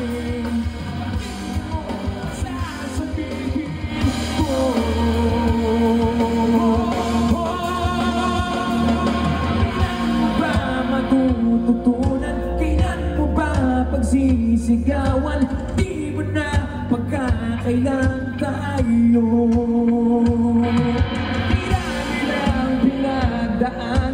akin. Sasabihin ko, kailan mo ba matututunan? Kailan mo ba pagsisigawan? Di mo na pagkakailan tayo. Pinagdaan